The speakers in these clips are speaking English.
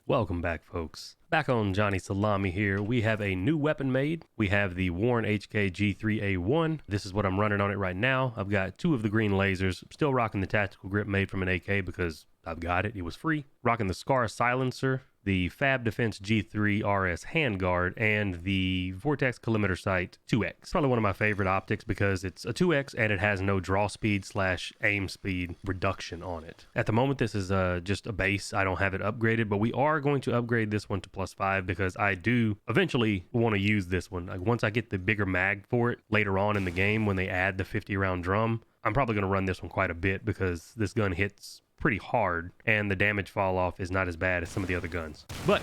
Welcome back, folks. Back on Johnny Salami here, we have a new weapon made. We have the Warren HK G3A1. This is what I'm running on it right now. I've got two of the green lasers. Still rocking the tactical grip made from an AK because I've got it. It was free. Rocking the Scar silencer, the Fab Defense G3 RS handguard, and the Vortex collimator sight 2X. Probably one of my favorite optics because it's a 2X and it has no draw speed / aim speed reduction on it. At the moment, this is just a base. I don't have it upgraded, but we are going to upgrade this one to +5 because I do eventually want to use this one. Like once I get the bigger mag for it later on in the game when they add the 50 round drum, I'm probably going to run this one quite a bit because this gun hits pretty hard and the damage fall off is not as bad as some of the other guns. But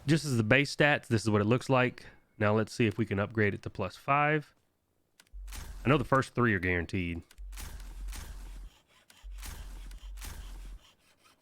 just as the base stats, this is what it looks like. Now let's see if we can upgrade it to +5. I know the first 3 are guaranteed.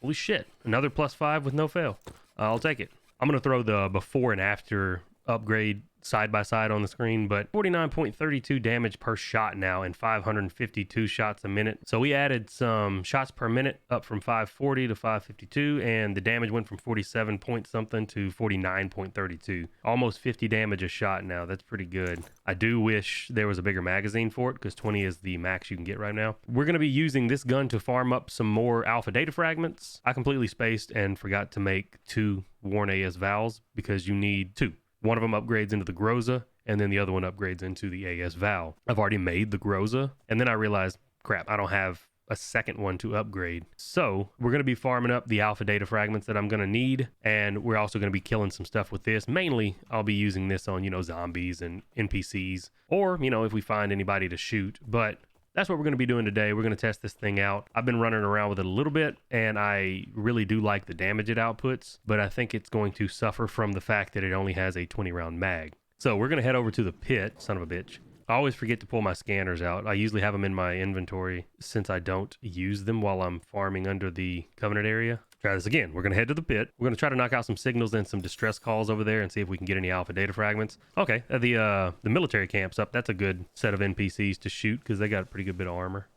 Holy shit, another +5 with no fail. I'll take it. I'm gonna throw the before and after upgrade side by side on the screen, but 49.32 damage per shot now and 552 shots a minute. So we added some shots per minute up from 540 to 552, and the damage went from 47 point something to 49.32. Almost 50 damage a shot now. That's pretty good. I do wish there was a bigger magazine for it because 20 is the max you can get right now. We're going to be using this gun to farm up some more alpha data fragments. I completely spaced and forgot to make 2 Warren AS Vals because you need 2. One of them upgrades into the Groza, and then the other one upgrades into the AS Val. I've already made the Groza, and then I realized, crap, I don't have a second one to upgrade. So we're going to be farming up the alpha data fragments that I'm going to need, and we're also going to be killing some stuff with this. Mainly, I'll be using this on, zombies and NPCs, or, if we find anybody to shoot, but that's what we're going to be doing today. We're going to test this thing out. I've been running around with it a little bit, and I really do like the damage it outputs, but I think it's going to suffer from the fact that it only has a 20-round mag. So we're going to head over to the pit, son of a bitch. I always forget to pull my scanners out. I usually have them in my inventory since I don't use them while I'm farming under the Covenant area. Try this again. We're going to head to the pit. We're going to try to knock out some signals and some distress calls over there and see if we can get any alpha data fragments. Okay, the military camp's up. That's a good set of NPCs to shoot because they got a pretty good bit of armor.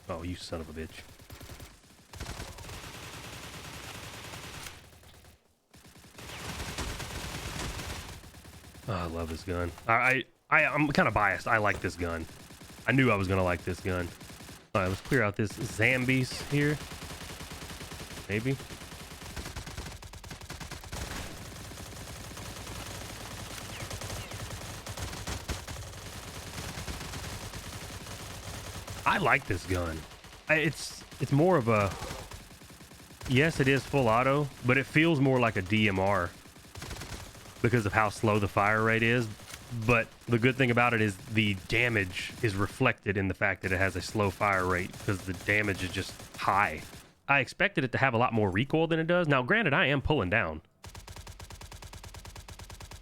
Oh, you son of a bitch. Oh, I love this gun. I'm kind of biased. I like this gun. I knew I was going to like this gun. All right, let's clear out this zombies here. Maybe. I like this gun. It's more of a... Yes, it is full auto, but it feels more like a DMR because of how slow the fire rate is. But the good thing about it is the damage is reflected in the fact that it has a slow fire rate because the damage is just high. I expected it to have a lot more recoil than it does. Now, granted, I am pulling down.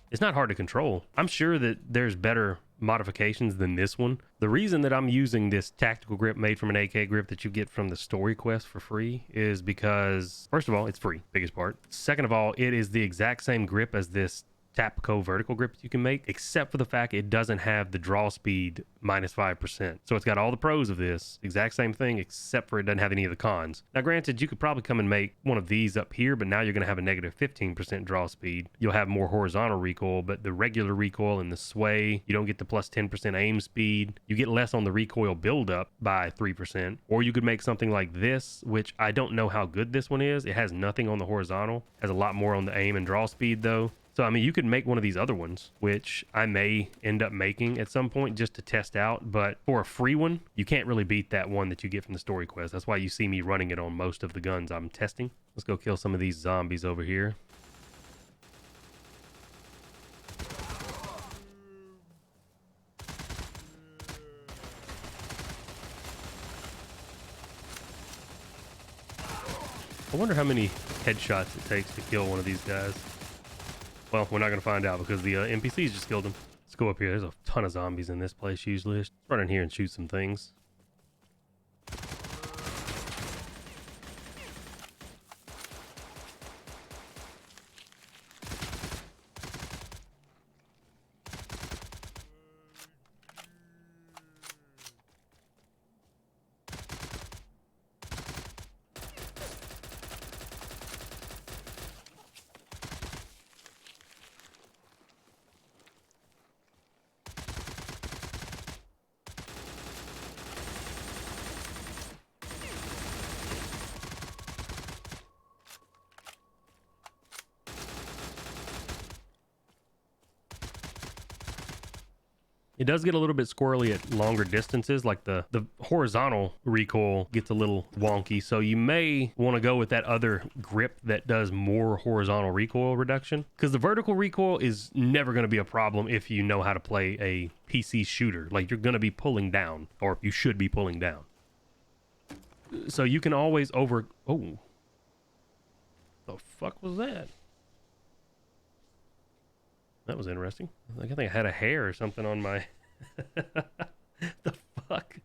It's not hard to control. I'm sure that there's better modifications than this one. The reason that I'm using this tactical grip made from an AK grip that you get from the story quest for free is because, first of all, it's free, biggest part. Second of all, it is the exact same grip as this Tapco vertical grip you can make, except for the fact it doesn't have the draw speed -5%. So it's got all the pros of this, exact same thing, except for it doesn't have any of the cons. Now granted, you could probably come and make one of these up here, but now you're going to have a -15% draw speed. You'll have more horizontal recoil, but the regular recoil and the sway, you don't get the +10% aim speed. You get less on the recoil buildup by 3%. Or you could make something like this, which I don't know how good this one is. It has nothing on the horizontal, has a lot more on the aim and draw speed though. So, I mean, you could make one of these other ones, which I may end up making at some point just to test out. But for a free one, you can't really beat that one that you get from the story quest. That's why you see me running it on most of the guns I'm testing. Let's go kill some of these zombies over here. I wonder how many headshots it takes to kill one of these guys. Well, we're not going to find out because the NPCs just killed him. Let's go up here. There's a ton of zombies in this place usually. Let's run in here and shoot some things. It does get a little bit squirrely at longer distances, like the horizontal recoil gets a little wonky. So you may want to go with that other grip that does more horizontal recoil reduction, because the vertical recoil is never going to be a problem if you know how to play a PC shooter. Like, you're going to be pulling down, or you should be pulling down. So you can always Oh, the fuck was that? That was interesting. Like, I think I had a hair or something on my... The fuck?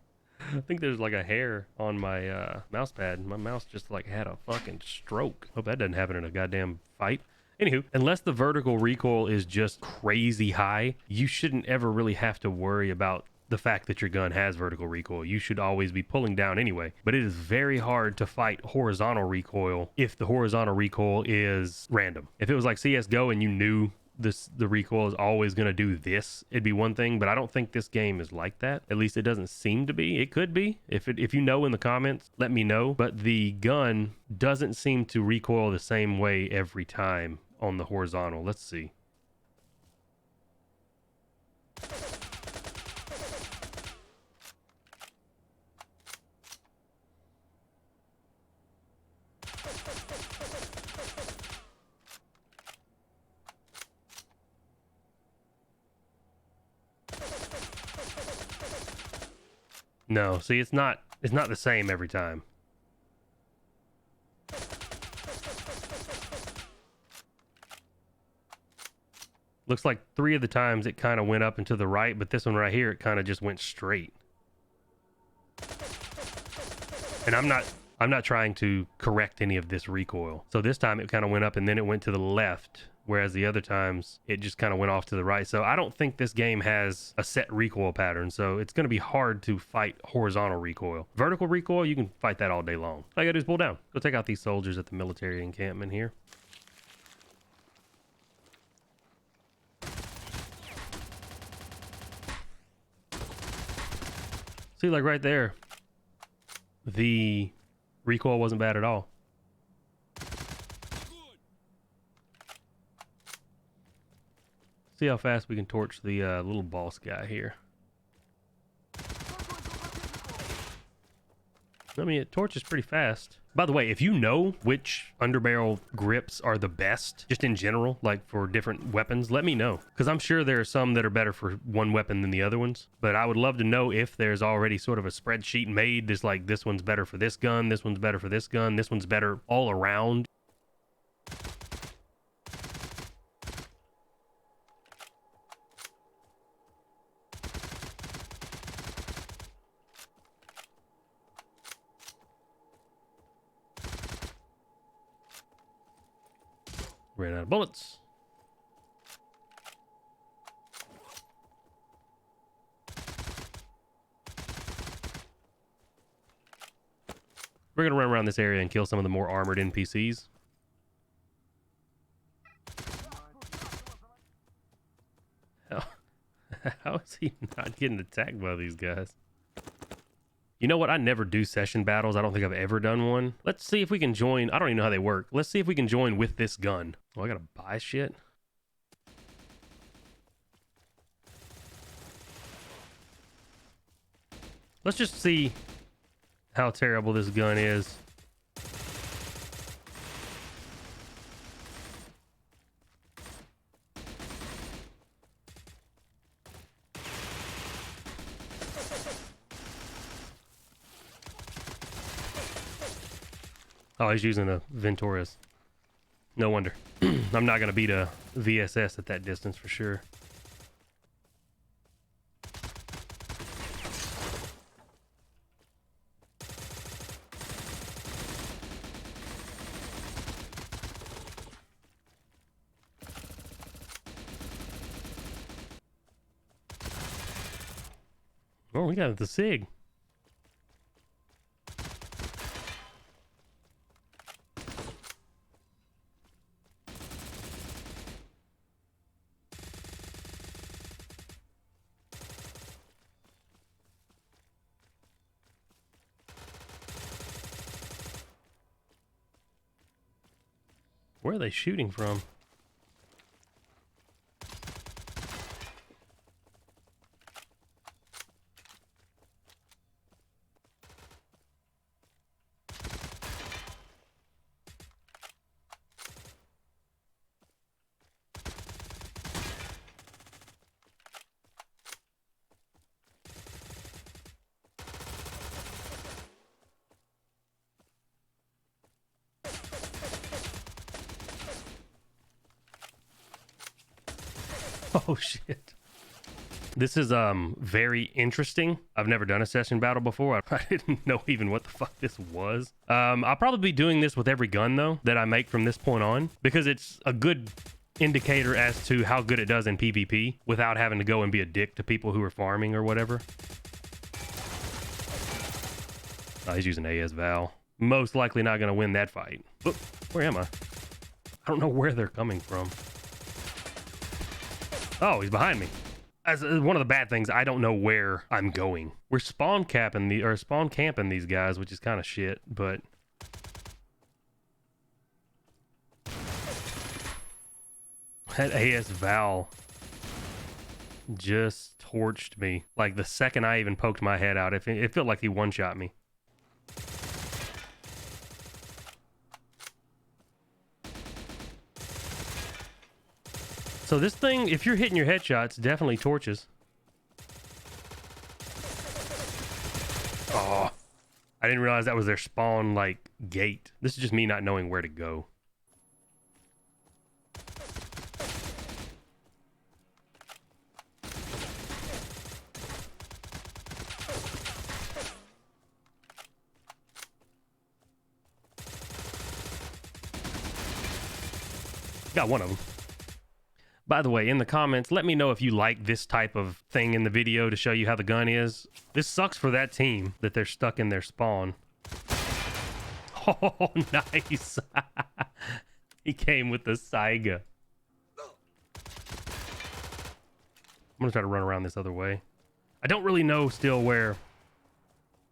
I think there's like a hair on my mouse pad. My mouse just like had a fucking stroke. Hope that doesn't happen in a goddamn fight. Anywho, unless the vertical recoil is just crazy high, you shouldn't ever really have to worry about the fact that your gun has vertical recoil. You should always be pulling down anyway. But it is very hard to fight horizontal recoil if the horizontal recoil is random. If it was like CSGO and you knew the recoil is always going to do this, it'd be one thing, but I don't think this game is like that. At least it doesn't seem to be. It could be. If you know in the comments, let me know. But the gun doesn't seem to recoil the same way every time on the horizontal. Let's see. No, see, it's not the same every time. Looks like 3 of the times it kind of went up and to the right, but this one right here, it kind of just went straight. And I'm not trying to correct any of this recoil. So this time it kind of went up and then it went to the left, whereas the other times it just kind of went off to the right. So I don't think this game has a set recoil pattern. So it's going to be hard to fight horizontal recoil. Vertical recoil, you can fight that all day long. All you gotta do is pull down. Go take out these soldiers at the military encampment here. See, like right there, the recoil wasn't bad at all. See how fast we can torch the little boss guy here. I mean, it torches pretty fast. By the way, if you know which underbarrel grips are the best, just in general, like for different weapons, let me know. Because I'm sure there are some that are better for one weapon than the other ones. But I would love to know if there's already sort of a spreadsheet made. Just like, this one's better for this gun, this one's better for this gun, this one's better all around. Ran out of bullets. We're going to run around this area and kill some of the more armored NPCs. How is he not getting attacked by these guys? You know what? I never do session battles. I don't think I've ever done one. Let's see if we can join. I don't even know how they work. Let's see if we can join with this gun. Oh, I gotta buy shit. Let's just see how terrible this gun is. Oh, he's using a Venturas. No wonder. I'm not going to beat a VSS at that distance for sure. Oh, we got the SIG. Where are they shooting from? Oh shit. This is very interesting. I've never done a session battle before. I didn't know even what the fuck this was. I'll probably be doing this with every gun though that I make from this point on, because it's a good indicator as to how good it does in PvP without having to go and be a dick to people who are farming or whatever. Oh, he's using AS Val. Most likely not gonna win that fight. Oop, where am I? I don't know where they're coming from. Oh, he's behind me. As one of the bad things, I don't know where I'm going. We're spawn camping these guys, which is kind of shit, but that AS Val just torched me. Like the second I even poked my head out, it felt like he one-shot me. So this thing, if you're hitting your headshots, definitely torches. Oh, I didn't realize that was their spawn, like, gate. This is just me not knowing where to go. Got one of them. By the way, in the comments, let me know if you like this type of thing in the video to show you how the gun is. This sucks for that team that they're stuck in their spawn. Oh, nice. He came with the Saiga. I'm gonna try to run around this other way. I don't really know still where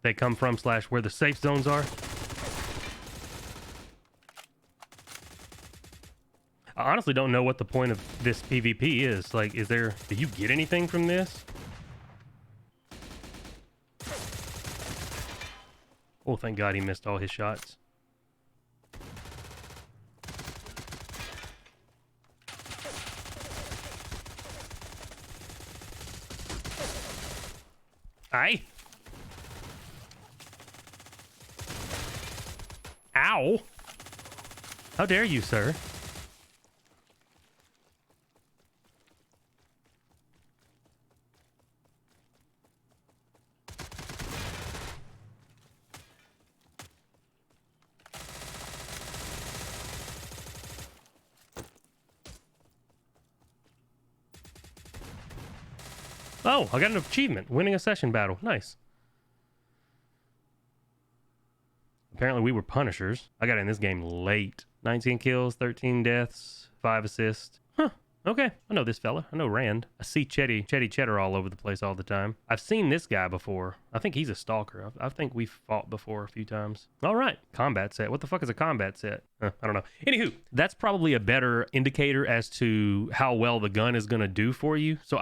they come from / where the safe zones are. I honestly don't know what the point of this PvP is. Like, do you get anything from this? Oh, thank God he missed all his shots. Aye. Ow. How dare you, sir? Oh, I got an achievement. Winning a session battle. Nice. Apparently we were punishers. I got in this game late. 19 kills, 13 deaths, 5 assists. Huh. Okay. I know this fella. I know Rand. I see Chetty Cheddar all over the place all the time. I've seen this guy before. I think he's a stalker. I think we've fought before a few times. All right. Combat set. What the fuck is a combat set? I don't know. Anywho, that's probably a better indicator as to how well the gun is going to do for you. So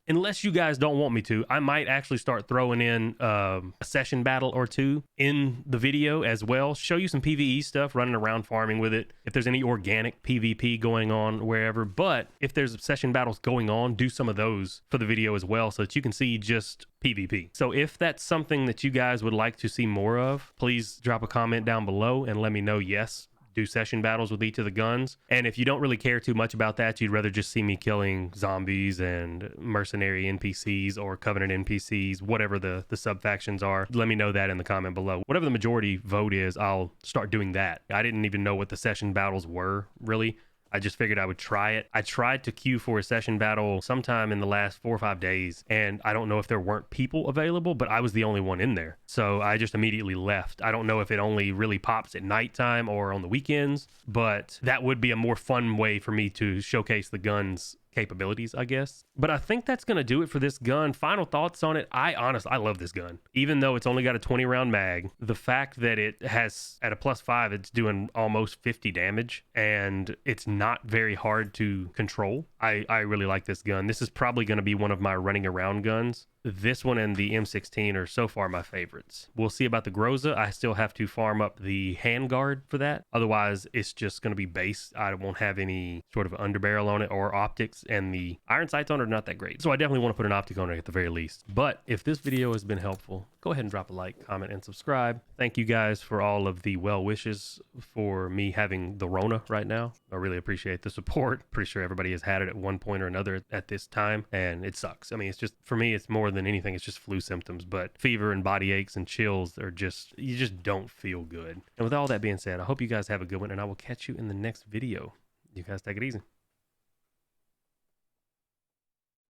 unless you guys don't want me to, I might actually start throwing in a session battle or two in the video as well. Show you some PvE stuff, running around farming with it. If there's any organic PvP going on wherever. But if there's session battles going on, do some of those for the video as well so that you can see just PvP. So if that's something that you guys would like to see more of, please drop a comment down below and let me know. Yes, do session battles with each of the guns. And if you don't really care too much about that, you'd rather just see me killing zombies and mercenary NPCs or Covenant NPCs, whatever the sub factions are, let me know that in the comment below. Whatever the majority vote is, I'll start doing that. I didn't even know what the session battles were, really. I just figured I would try it. I tried to queue for a session battle sometime in the last 4 or 5 days, and I don't know if there weren't people available, but I was the only one in there. So I just immediately left. I don't know if it only really pops at nighttime or on the weekends, but that would be a more fun way for me to showcase the guns capabilities, I guess. But I think that's going to do it for this gun. Final thoughts on it. I love this gun. Even though it's only got a 20 round mag, the fact that it has, at a +5, it's doing almost 50 damage and it's not very hard to control. I really like this gun. This is probably going to be one of my running around guns. This one and the M16 are so far my favorites. We'll see about the Groza. I still have to farm up the handguard for that. Otherwise, it's just going to be base. I won't have any sort of underbarrel on it or optics, and the iron sights on it are not that great. So I definitely want to put an optic on it at the very least. But if this video has been helpful, go ahead and drop a like, comment, and subscribe. Thank you guys for all of the well wishes for me having the Rona right now. I really appreciate the support. Pretty sure everybody has had it at one point or another at this time, and it sucks. I mean, it's just, for me, it's more than anything, it's just flu symptoms, but fever and body aches and chills are just, you just don't feel good. And with all that being said, I hope you guys have a good one, and I will catch you in the next video. You guys take it easy.